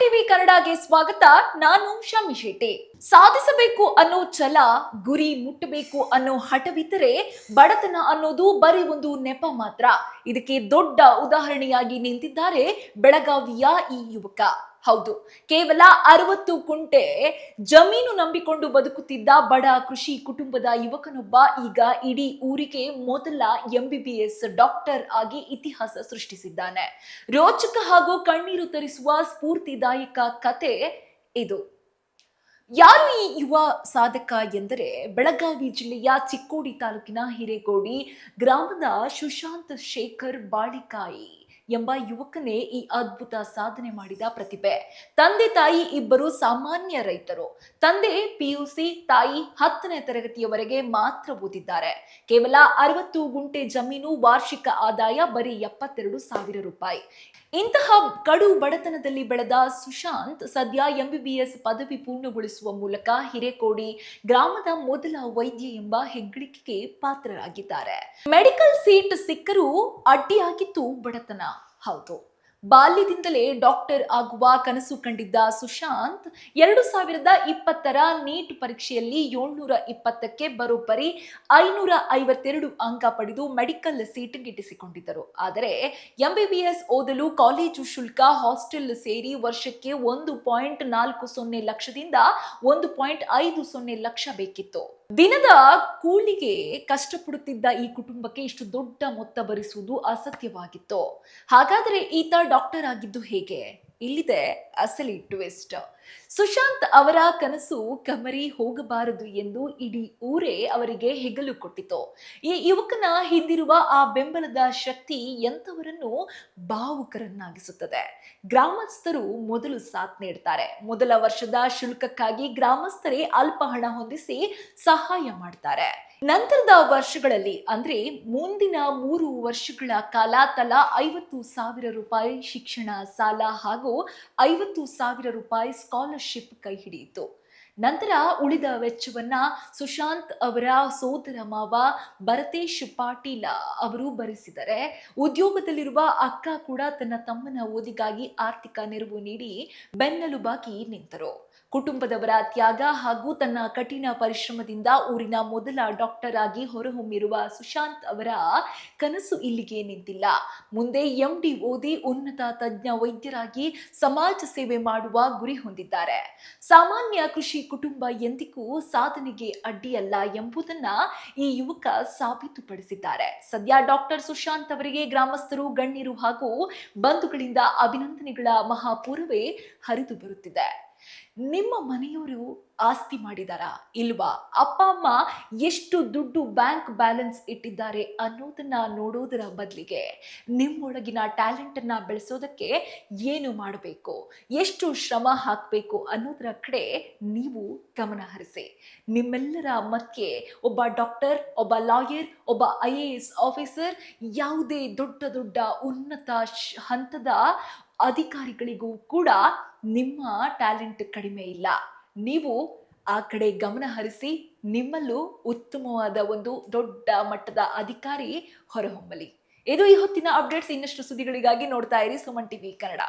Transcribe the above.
TV ಕನ್ನಡಗೆ ಸ್ವಾಗತ. ನಾನು ಶಮಿ ಶೆಟ್ಟಿ. ಸಾಧಿಸಬೇಕು ಅನ್ನೋ ಛಲ, ಗುರಿ ಮುಟ್ಟಬೇಕು ಅನ್ನೋ ಹಠವಿದ್ದರೆ ಬಡತನ ಅನ್ನೋದು ಬರೀ ಒಂದು ನೆಪ ಮಾತ್ರ. ಇದಕ್ಕೆ ದೊಡ್ಡ ಉದಾಹರಣೆಯಾಗಿ ನಿಂತಿದ್ದಾರೆ ಬೆಳಗಾವಿಯ ಈ ಯುವಕ. ಹೌದು, ಕೇವಲ 60 ಕುಂಟೆ ಜಮೀನು ನಂಬಿಕೊಂಡು ಬದುಕುತ್ತಿದ್ದ ಬಡ ಕೃಷಿ ಕುಟುಂಬದ ಯುವಕನೊಬ್ಬ ಈಗ ಇಡೀ ಊರಿಗೆ ಮೊದಲ MBBS ಡಾಕ್ಟರ್ ಆಗಿ ಇತಿಹಾಸ ಸೃಷ್ಟಿಸಿದ್ದಾನೆ. ರೋಚಕ ಹಾಗೂ ಕಣ್ಣೀರು ತರಿಸುವ ಸ್ಫೂರ್ತಿದಾಯಕ ಕತೆ ಇದು. ಯಾರು ಈ ಯುವ ಸಾಧಕ ಎಂದರೆ ಬೆಳಗಾವಿ ಜಿಲ್ಲೆಯ ಚಿಕ್ಕೋಡಿ ತಾಲೂಕಿನ ಹಿರೇಕೋಡಿ ಗ್ರಾಮದ ಸುಶಾಂತ್ ಶೇಖರ್ ಬಾಳಿಕಾಯಿ ಎಂಬ ಯುವಕನೇ ಈ ಅದ್ಭುತ ಸಾಧನೆ ಮಾಡಿದ ಪ್ರತಿಭೆ. ತಂದೆ ತಾಯಿ ಇಬ್ಬರು ಸಾಮಾನ್ಯ ರೈತರು. ತಂದೆ PUC, ತಾಯಿ 10ನೇ ತರಗತಿಯವರೆಗೆ ಮಾತ್ರ ಓದಿದ್ದಾರೆ. ಕೇವಲ 60 ಗುಂಟೆ ಜಮೀನು, ವಾರ್ಷಿಕ ಆದಾಯ ಬರೀ 72,000 ರೂಪಾಯಿ. ಇಂತಹ ಕಡು ಬಡತನದಲ್ಲಿ ಬೆಳೆದ ಸುಶಾಂತ್ ಸದ್ಯ MBBS ಪದವಿ ಪೂರ್ಣಗೊಳಿಸುವ ಮೂಲಕ ಹಿರೇಕೋಡಿ ಗ್ರಾಮದ ಮೊದಲ ವೈದ್ಯ ಎಂಬ ಹೆಗ್ಗಳಿಕೆಗೆ ಪಾತ್ರರಾಗಿದ್ದಾರೆ. ಮೆಡಿಕಲ್ ಸೀಟ್ ಸಿಕ್ಕರೂ ಅಡ್ಡಿಯಾಗಿತ್ತು ಬಡತನ. ಹೌದು, ಬಾಲ್ಯದಿಂದಲೇ ಡಾಕ್ಟರ್ ಆಗುವ ಕನಸು ಕಂಡಿದ್ದ ಸುಶಾಂತ್ 2020ರ ನೀಟ್ ಪರೀಕ್ಷೆಯಲ್ಲಿ 720ಕ್ಕೆ ಬರೋಬ್ಬರಿ 552 ಅಂಕ ಪಡೆದು ಮೆಡಿಕಲ್ ಸೀಟ್ ಗಿಟ್ಟಿಸಿಕೊಂಡಿದ್ದರು. ಆದರೆ MBBS ಓದಲು ಕಾಲೇಜು ಶುಲ್ಕ, ಹಾಸ್ಟೆಲ್ ಸೇರಿ ವರ್ಷಕ್ಕೆ 1.40 ಲಕ್ಷದಿಂದ 1.50 ಲಕ್ಷ ಬೇಕಿತ್ತು. ದಿನದ ಕೂಲಿಗೆ ಕಷ್ಟಪಡುತ್ತಿದ್ದ ಈ ಕುಟುಂಬಕ್ಕೆ ಇಷ್ಟು ದೊಡ್ಡ ಮೊತ್ತ ಭರಿಸುವುದು ಅಸಾಧ್ಯವಾಗಿತ್ತು. ಹಾಗಾದರೆ ಈತ ಡಾಕ್ಟರ್ ಆಗಿದ್ದು ಹೇಗೆ? ಇಲ್ಲಿದೆ ಅಸಲಿ ಟ್ವಿಸ್ಟ್. ಸುಶಾಂತ್ ಅವರ ಕನಸು ಕಮರಿ ಹೋಗಬಾರದು ಎಂದು ಇಡೀ ಊರೇ ಅವರಿಗೆ ಹೆಗಲು ಕೊಟ್ಟಿತು. ಈ ಯುವಕನ ಹಿಂದಿರುವ ಆ ಬೆಂಬಲದ ಶಕ್ತಿ ಎಂಥವರನ್ನು ಭಾವುಕರನ್ನಾಗಿಸುತ್ತದೆ. ಗ್ರಾಮಸ್ಥರು ಮೊದಲು ಸಾಥ್ ನೀಡ್ತಾರೆ. ಮೊದಲ ವರ್ಷದ ಶುಲ್ಕಕ್ಕಾಗಿ ಗ್ರಾಮಸ್ಥರೇ ಅಲ್ಪ ಹಣ ಹೊಂದಿಸಿ ಸಹಾಯ ಮಾಡ್ತಾರೆ. ನಂತರದ ವರ್ಷಗಳಲ್ಲಿ ಅಂದ್ರೆ ಮುಂದಿನ 3 ವರ್ಷಗಳ ಕಾಲ ತಲಾ 50,000 ರೂಪಾಯಿ ಶಿಕ್ಷಣ ಸಾಲ ಹಾಗೂ 50,000 ರೂಪಾಯಿ ಸ್ಕಾಲರ್ಶಿಪ್ ಕೈ ಹಿಡಿಯಿತು. ನಂತರ ಉಳಿದ ವೆಚ್ಚವನ್ನ ಸುಶಾಂತ್ ಅವರ ಸೋದರ ಮಾವ ಭರತೇಶ್ ಪಾಟೀಲ ಅವರು ಭರಿಸಿದರೆ, ಉದ್ಯೋಗದಲ್ಲಿರುವ ಅಕ್ಕ ಕೂಡ ತನ್ನ ತಮ್ಮನ ಓದಿಗಾಗಿ ಆರ್ಥಿಕ ನೆರವು ನೀಡಿ ಬೆನ್ನೆಲುಬಾಗಿ ನಿಂತರು. ಕುಟುಂಬದವರ ತ್ಯಾಗ ಹಾಗೂ ತನ್ನ ಕಠಿಣ ಪರಿಶ್ರಮದಿಂದ ಊರಿನ ಮೊದಲ ಡಾಕ್ಟರ್ ಆಗಿ ಹೊರಹೊಮ್ಮಿರುವ ಸುಶಾಂತ್ ಅವರ ಕನಸು ಇಲ್ಲಿಗೆ ನಿಂತಿಲ್ಲ. ಮುಂದೆ MD ಓದಿ ಉನ್ನತ ತಜ್ಞ ವೈದ್ಯರಾಗಿ ಸಮಾಜ ಸೇವೆ ಮಾಡುವ ಗುರಿ ಹೊಂದಿದ್ದಾರೆ. ಸಾಮಾನ್ಯ ಕೃಷಿ ಕುಟುಂಬ ಎಂದಿಗೂ ಸಾಧನೆಗೆ ಅಡ್ಡಿಯಲ್ಲ ಎಂಬುದನ್ನ ಈ ಯುವಕ ಸಾಬೀತುಪಡಿಸಿದ್ದಾರೆ. ಸದ್ಯ ಡಾಕ್ಟರ್ ಸುಶಾಂತ್ ಅವರಿಗೆ ಗ್ರಾಮಸ್ಥರು, ಗಣ್ಯರು ಹಾಗೂ ಬಂಧುಗಳಿಂದ ಅಭಿನಂದನೆಗಳ ಮಹಾಪೂರವೇ ಹರಿದು ಬರುತ್ತಿದೆ. ನಿಮ್ಮ ಮನೆಯವರು ಆಸ್ತಿ ಮಾಡಿದಾರಾ ಇಲ್ವಾ? ಅಪ್ಪ ಅಮ್ಮ ಎಷ್ಟು ದುಡ್ಡು ಬ್ಯಾಂಕ್ ಬ್ಯಾಲೆನ್ಸ್ ಇಟ್ಟಿದ್ದಾರೆ ಅನ್ನೋದನ್ನ ನೋಡೋದರ ಬದಲಿಗೆ ನಿಮ್ಮೊಳಗಿನ ಟ್ಯಾಲೆಂಟ್ ಅನ್ನ ಬೆಳೆಸೋದಕ್ಕೆ ಏನು ಮಾಡಬೇಕು, ಎಷ್ಟು ಶ್ರಮ ಹಾಕಬೇಕು ಅನ್ನೋದರ ಕಡೆ ನೀವು ಗಮನ ಹರಿಸಿ. ನಿಮ್ಮೆಲ್ಲರ ಮಧ್ಯೆ ಒಬ್ಬ ಡಾಕ್ಟರ್, ಒಬ್ಬ ಲಾಯರ್, ಒಬ್ಬ IAS ಆಫೀಸರ್, ಯಾವುದೇ ದೊಡ್ಡ ದೊಡ್ಡ ಉನ್ನತ ಹಂತದ ಅಧಿಕಾರಿಗಳಿಗೂ ಕೂಡ ನಿಮ್ಮ ಟ್ಯಾಲೆಂಟ್ ಕಡಿಮೆ ಇಲ್ಲ. ನೀವು ಆ ಕಡೆ ಗಮನ ಹರಿಸಿ, ನಿಮ್ಮಲ್ಲೂ ಉತ್ತಮವಾದ ಒಂದು ದೊಡ್ಡ ಮಟ್ಟದ ಅಧಿಕಾರಿ ಹೊರಹೊಮ್ಮಲಿ. ಇದು ಈ ಹೊತ್ತಿನ ಅಪ್ಡೇಟ್ಸ್. ಇನ್ನಷ್ಟು ಸುದ್ದಿಗಳಿಗಾಗಿ ನೋಡ್ತಾ ಇರಿ ಸುಮನ್ ಟಿವಿ ಕನ್ನಡ.